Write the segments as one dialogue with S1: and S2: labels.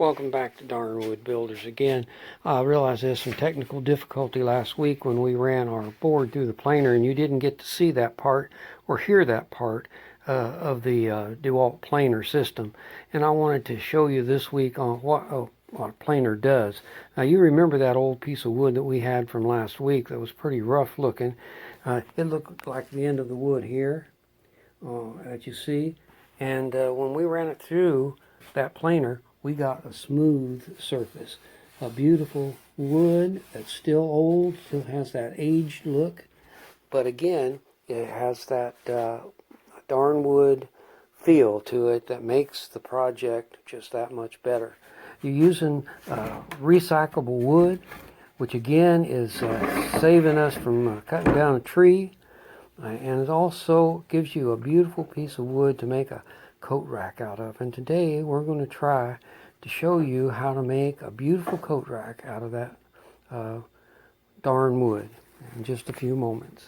S1: Welcome back to Darnwood Builders again. I realized there's some technical difficulty last week when we ran our board through the planer, and you didn't get to see that part or hear that part of the DeWalt planer system. And I wanted to show you this week on what a planer does. Now, you remember that old piece of wood that we had from last week that was pretty rough looking. It looked like the end of the wood here that you see. And when we ran it through that planer, we got a smooth surface, a beautiful wood that's still old, still has that aged look, but again, it has that Darnwood feel to it that makes the project just that much better. You're using recyclable wood, which again is saving us from cutting down a tree, and it also gives you a beautiful piece of wood to make a coat rack out of. And today we're going to try to show you how to make a beautiful coat rack out of that Darnwood in just a few moments.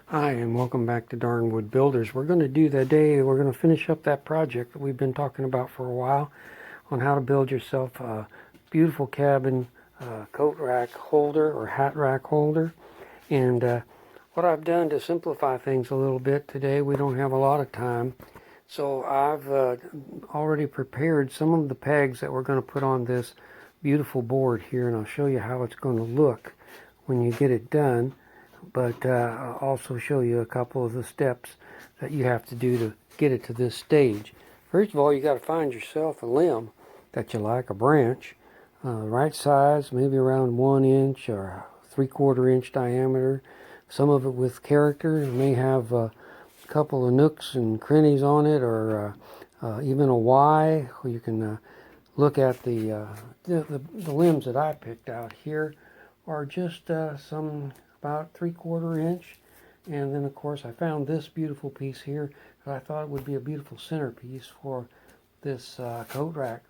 S1: Hi, and welcome back to Darnwood Builders. We're going to finish up that project that we've been talking about for a while on how to build yourself a beautiful cabin coat rack holder or hat rack holder. And what I've done to simplify things a little bit today, we don't have a lot of time, so I've already prepared some of the pegs that we're going to put on this beautiful board here, and I'll show you how it's going to look when you get it done, but I'll also show you a couple of the steps that you have to do to get it to this stage. First of all, you got to find yourself a limb that you like, a branch, right size, maybe around 1 inch or 3/4 inch diameter. Some of it with character. It may have a couple of nooks and crannies on it, or even a Y. You can look at the limbs that I picked out here are just some about 3/4 inch. And then of course I found this beautiful piece here that I thought would be a beautiful centerpiece for this coat rack.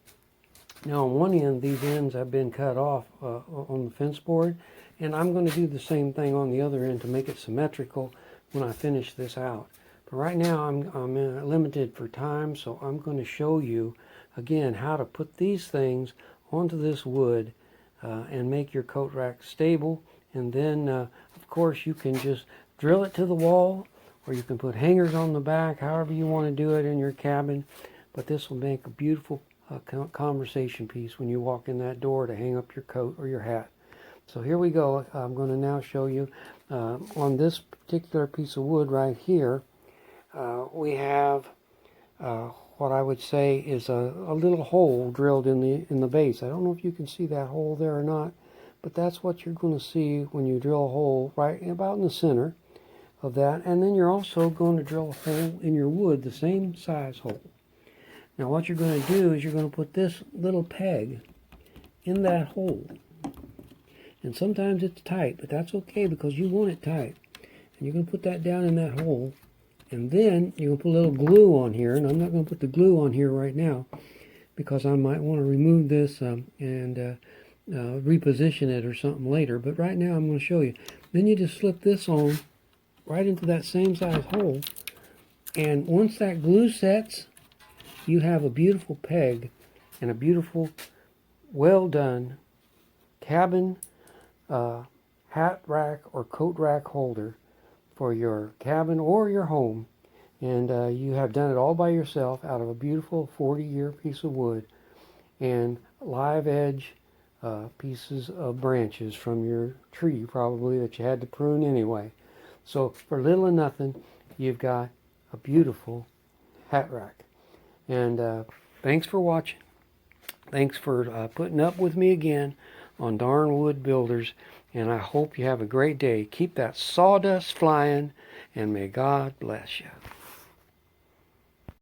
S1: Now on one end, these ends have been cut off on the fence board, and I'm going to do the same thing on the other end to make it symmetrical when I finish this out. But right now I'm limited for time, so I'm going to show you again how to put these things onto this wood and make your coat rack stable. And then of course you can just drill it to the wall, or you can put hangers on the back, however you want to do it in your cabin. But this will make a beautiful conversation piece when you walk in that door to hang up your coat or your hat. So here we go. I'm going to now show you on this particular piece of wood right here. We have what I would say is a little hole drilled in the base. I don't know if you can see that hole there or not, but that's what you're going to see when you drill a hole right about in the center of that. And then you're also going to drill a hole in your wood, the same size hole. Now what you're going to do is you're going to put this little peg in that hole. And sometimes it's tight, but that's okay because you want it tight. And you're going to put that down in that hole. And then you're going to put a little glue on here. And I'm not going to put the glue on here right now because I might want to remove this and reposition it or something later. But right now I'm going to show you. Then you just slip this on right into that same size hole. And once that glue sets, you have a beautiful peg and a beautiful, well done cabin hat rack or coat rack holder for your cabin or your home. And you have done it all by yourself out of a beautiful 40-year piece of wood and live edge pieces of branches from your tree probably that you had to prune anyway. So for little or nothing, you've got a beautiful hat rack. And thanks for watching. Thanks for putting up with me again on Darnwood Builders. And I hope you have a great day. Keep that sawdust flying, and may God bless you.